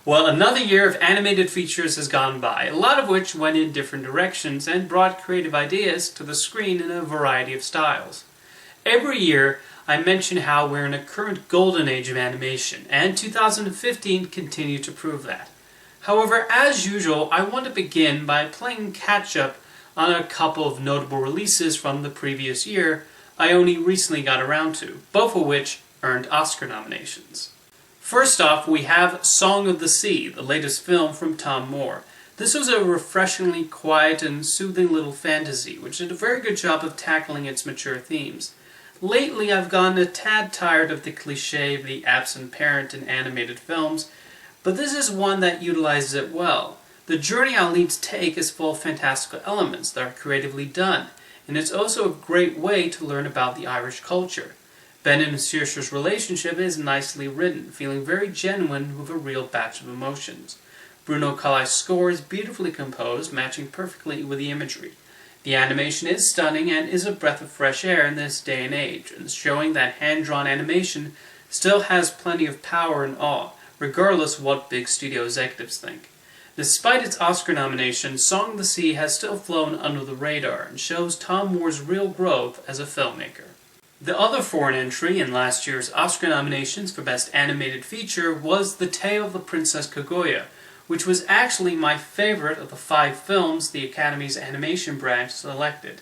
Well, another year of animated features has gone by, a lot of which went in different directions and brought creative ideas to the screen in a variety of styles. Every year, I mention how we're in a current golden age of animation, and 2015 continued to prove that. However, as usual, I want to begin by playing catch-up on a couple of notable releases from the previous year I only recently got around to, both of which earned Oscar nominations. First off, we have Song of the Sea, the latest film from Tom Moore. This was a refreshingly quiet and soothing little fantasy, which did a very good job of tackling its mature themes. Lately, I've gotten a tad tired of the cliché of the absent parent in animated films, but this is one that utilizes it well. The journey our leads take is full of fantastical elements that are creatively done, and it's also a great way to learn about the Irish culture. Ben and Saoirse's relationship is nicely written, feeling very genuine with a real batch of emotions. Bruno Cathal's score is beautifully composed, matching perfectly with the imagery. The animation is stunning and is a breath of fresh air in this day and age, and showing that hand-drawn animation still has plenty of power and awe, regardless of what big studio executives think. Despite its Oscar nomination, Song of the Sea has still flown under the radar and shows Tom Moore's real growth as a filmmaker. The other foreign entry in last year's Oscar nominations for Best Animated Feature was The Tale of the Princess Kaguya, which was actually my favorite of the 5 films the Academy's animation branch selected.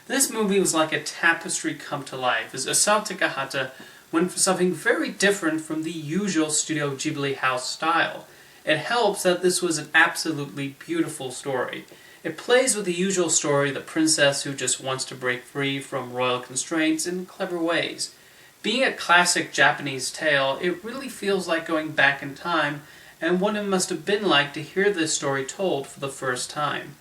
This movie was like a tapestry come to life, as Isao Takahata went for something very different from the usual Studio Ghibli house style. It helps that this was an absolutely beautiful story. It plays with the usual story, the princess who just wants to break free from royal constraints in clever ways. Being a classic Japanese tale, it really feels like going back in time and what it must have been like to hear this story told for the first time.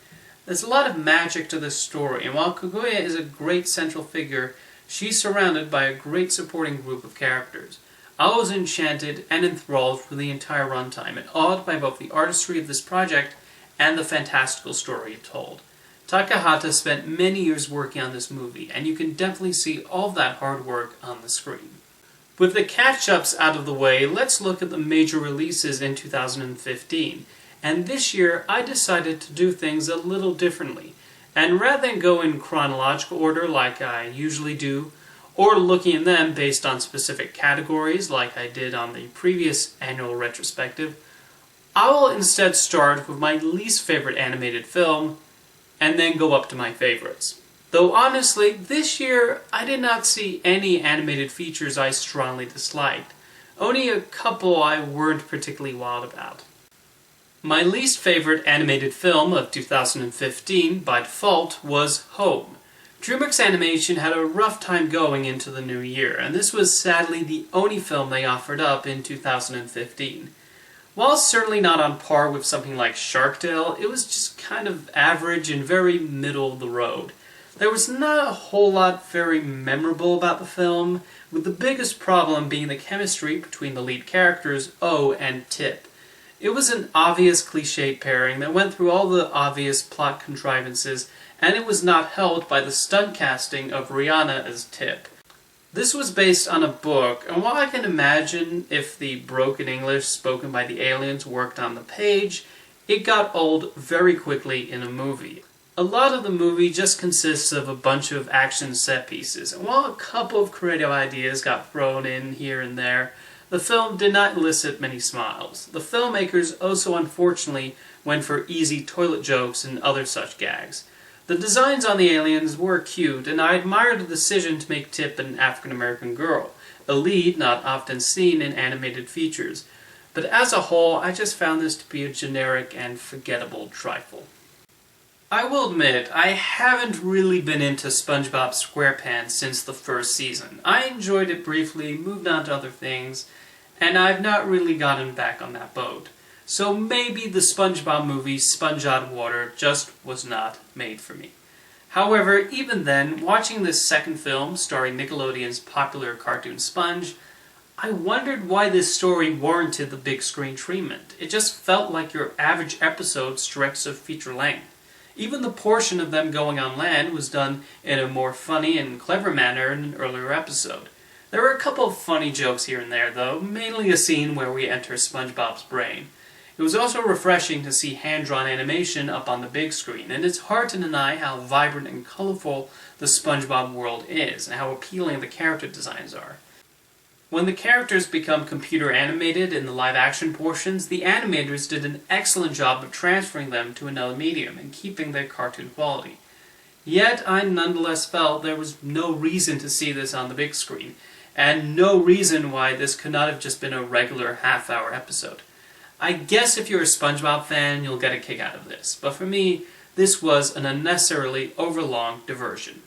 There's a lot of magic to this story, and while Kaguya is a great central figure, she's surrounded by a great supporting group of characters. I was enchanted and enthralled for the entire runtime, and awed by both the artistry of this project and the fantastical story it told. Takahata spent many years working on this movie, and you can definitely see all of that hard work on the screen. With the catch-ups out of the way, let's look at the major releases in 2015. And this year, I decided to do things a little differently. And rather than go in chronological order like I usually do, or looking at them based on specific categories like I did on the previous annual retrospective, I will instead start with my least favorite animated film, and then go up to my favorites. Though honestly, this year I did not see any animated features I strongly disliked. Only a couple I weren't particularly wild about. My least favorite animated film of 2015, by default, was Home. DreamWorks Animation had a rough time going into the new year, and this was sadly the only film they offered up in 2015. While certainly not on par with something like Shark Tale, it was just kind of average and very middle of the road. There was not a whole lot very memorable about the film, with the biggest problem being the chemistry between the lead characters, O and Tip. It was an obvious cliched pairing that went through all the obvious plot contrivances, and it was not helped by the stunt casting of Rihanna as Tip. This was based on a book, and while I can imagine if the broken English spoken by the aliens worked on the page, it got old very quickly in a movie. A lot of the movie just consists of a bunch of action set pieces, and while a couple of creative ideas got thrown in here and there, the film did not elicit many smiles. The filmmakers also unfortunately went for easy toilet jokes and other such gags. The designs on the aliens were cute, and I admired the decision to make Tip an African-American girl, a lead not often seen in animated features. But as a whole, I just found this to be a generic and forgettable trifle. I will admit, I haven't really been into SpongeBob SquarePants since the first season. I enjoyed it briefly, moved on to other things, and I've not really gotten back on that boat. So maybe the SpongeBob movie, Sponge Out of Water, just was not made for me. However, even then, watching this second film, starring Nickelodeon's popular cartoon Sponge, I wondered why this story warranted the big screen treatment. It just felt like your average episode stretched of feature length. Even the portion of them going on land was done in a more funny and clever manner in an earlier episode. There were a couple of funny jokes here and there, though, mainly a scene where we enter SpongeBob's brain. It was also refreshing to see hand-drawn animation up on the big screen, and it's hard to deny how vibrant and colorful the SpongeBob world is, and how appealing the character designs are. When the characters become computer animated in the live-action portions, the animators did an excellent job of transferring them to another medium and keeping their cartoon quality. Yet, I nonetheless felt there was no reason to see this on the big screen, and no reason why this could not have just been a regular half-hour episode. I guess if you're a SpongeBob fan, you'll get a kick out of this, but for me, this was an unnecessarily overlong diversion.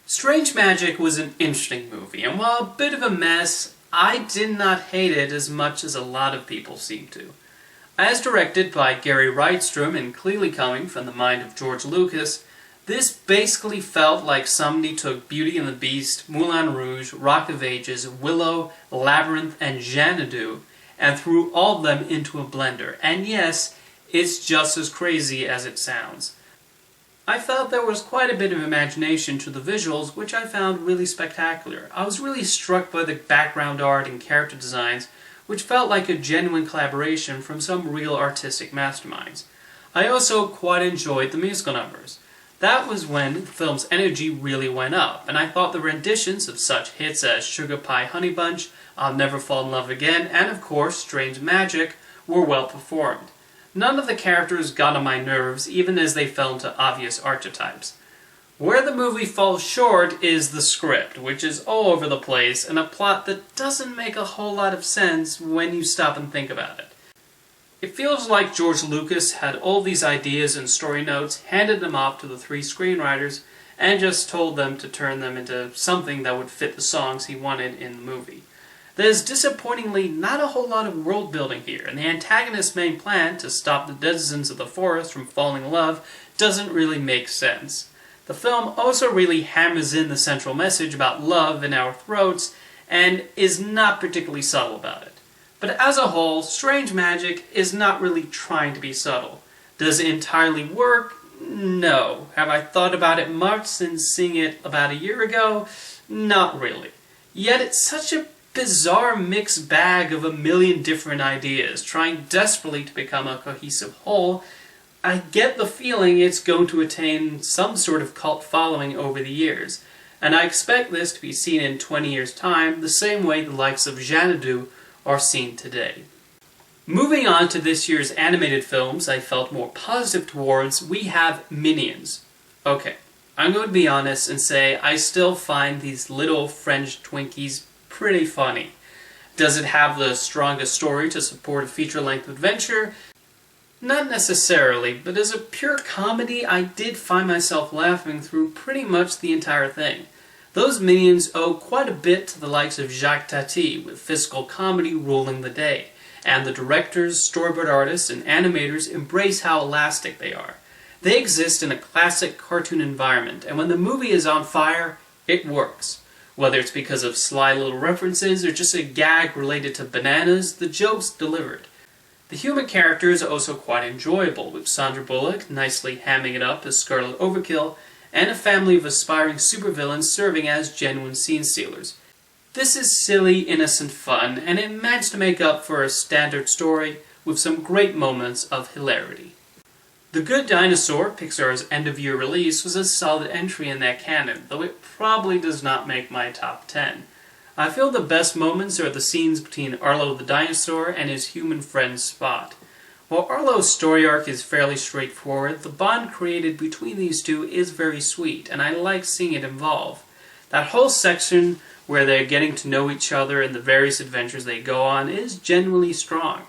Strange Magic was an interesting movie, and while a bit of a mess, I did not hate it as much as a lot of people seem to. As directed by Gary Rydstrom and clearly coming from the mind of George Lucas, this basically felt like somebody took Beauty and the Beast, Moulin Rouge, Rock of Ages, Willow, Labyrinth, and Xanadu, and threw all of them into a blender. And yes, it's just as crazy as it sounds. I felt there was quite a bit of imagination to the visuals, which I found really spectacular. I was really struck by the background art and character designs, which felt like a genuine collaboration from some real artistic masterminds. I also quite enjoyed the musical numbers. That was when the film's energy really went up, and I thought the renditions of such hits as Sugar Pie Honey Bunch, I'll Never Fall in Love Again, and of course Strange Magic were well performed. None of the characters got on my nerves, even as they fell into obvious archetypes. Where the movie falls short is the script, which is all over the place, and a plot that doesn't make a whole lot of sense when you stop and think about it. It feels like George Lucas had all these ideas and story notes, handed them off to the three screenwriters, and just told them to turn them into something that would fit the songs he wanted in the movie. There's disappointingly not a whole lot of world building here, and the antagonist's main plan to stop the denizens of the forest from falling in love doesn't really make sense. The film also really hammers in the central message about love in our throats, and is not particularly subtle about it. But as a whole, Strange Magic is not really trying to be subtle. Does it entirely work? No. Have I thought about it much since seeing it about a year ago? Not really. Yet it's such a bizarre mixed bag of a million different ideas, trying desperately to become a cohesive whole. I get the feeling it's going to attain some sort of cult following over the years, and I expect this to be seen in 20 years' time, the same way the likes of Xanadu are seen today. Moving on to this year's animated films I felt more positive towards, we have Minions. Okay, I'm going to be honest and say I still find these little French Twinkies pretty funny. Does it have the strongest story to support a feature-length adventure? Not necessarily, but as a pure comedy, I did find myself laughing through pretty much the entire thing. Those Minions owe quite a bit to the likes of Jacques Tati, with physical comedy ruling the day, and the directors, storyboard artists, and animators embrace how elastic they are. They exist in a classic cartoon environment, and when the movie is on fire, it works. Whether it's because of sly little references or just a gag related to bananas, the joke's delivered. The human characters are also quite enjoyable, with Sandra Bullock nicely hamming it up as Scarlet Overkill, and a family of aspiring supervillains serving as genuine scene stealers. This is silly, innocent fun, and it managed to make up for a standard story with some great moments of hilarity. The Good Dinosaur, Pixar's end-of-year release, was a solid entry in that canon, though it probably does not make my top 10. I feel the best moments are the scenes between Arlo the dinosaur and his human friend Spot. While Arlo's story arc is fairly straightforward, the bond created between these two is very sweet, and I like seeing it evolve. That whole section where they're getting to know each other and the various adventures they go on is genuinely strong.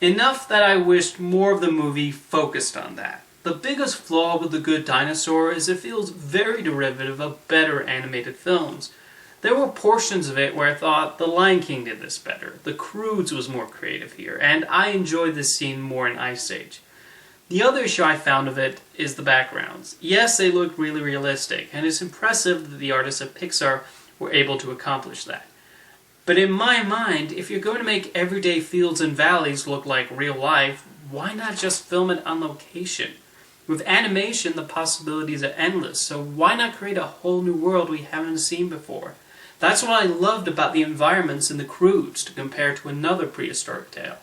Enough that I wished more of the movie focused on that. The biggest flaw with The Good Dinosaur is it feels very derivative of better animated films. There were portions of it where I thought The Lion King did this better, The Croods was more creative here, and I enjoyed this scene more in Ice Age. The other issue I found of it is the backgrounds. Yes, they look really realistic, and it's impressive that the artists at Pixar were able to accomplish that. But in my mind, if you're going to make everyday fields and valleys look like real life, why not just film it on location? With animation, the possibilities are endless, so why not create a whole new world we haven't seen before? That's what I loved about the environments in The Croods, to compare to another prehistoric tale.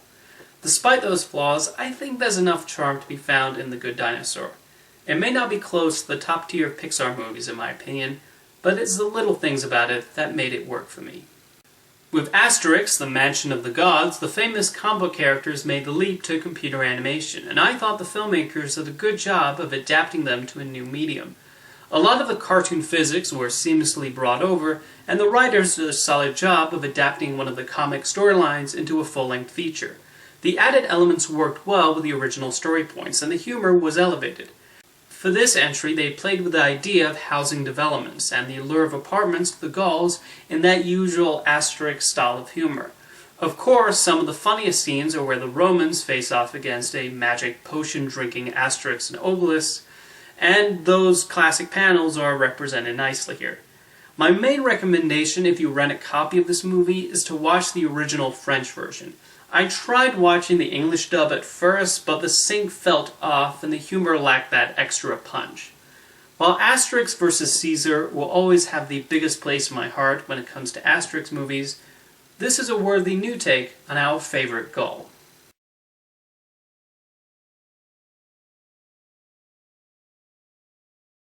Despite those flaws, I think there's enough charm to be found in The Good Dinosaur. It may not be close to the top tier of Pixar movies in my opinion, but it's the little things about it that made it work for me. With Asterix, the Mansion of the Gods, the famous comic book characters made the leap to computer animation, and I thought the filmmakers did a good job of adapting them to a new medium. A lot of the cartoon physics were seamlessly brought over, and the writers did a solid job of adapting one of the comic storylines into a full-length feature. The added elements worked well with the original story points, and the humor was elevated. For this entry, they played with the idea of housing developments and the allure of apartments to the Gauls in that usual Asterix style of humor. Of course, some of the funniest scenes are where the Romans face off against a magic potion-drinking Asterix and Obelix, and those classic panels are represented nicely here. My main recommendation if you rent a copy of this movie is to watch the original French version. I tried watching the English dub at first, but the sync felt off and the humor lacked that extra punch. While Asterix vs. Caesar will always have the biggest place in my heart when it comes to Asterix movies, this is a worthy new take on our favorite Gaul.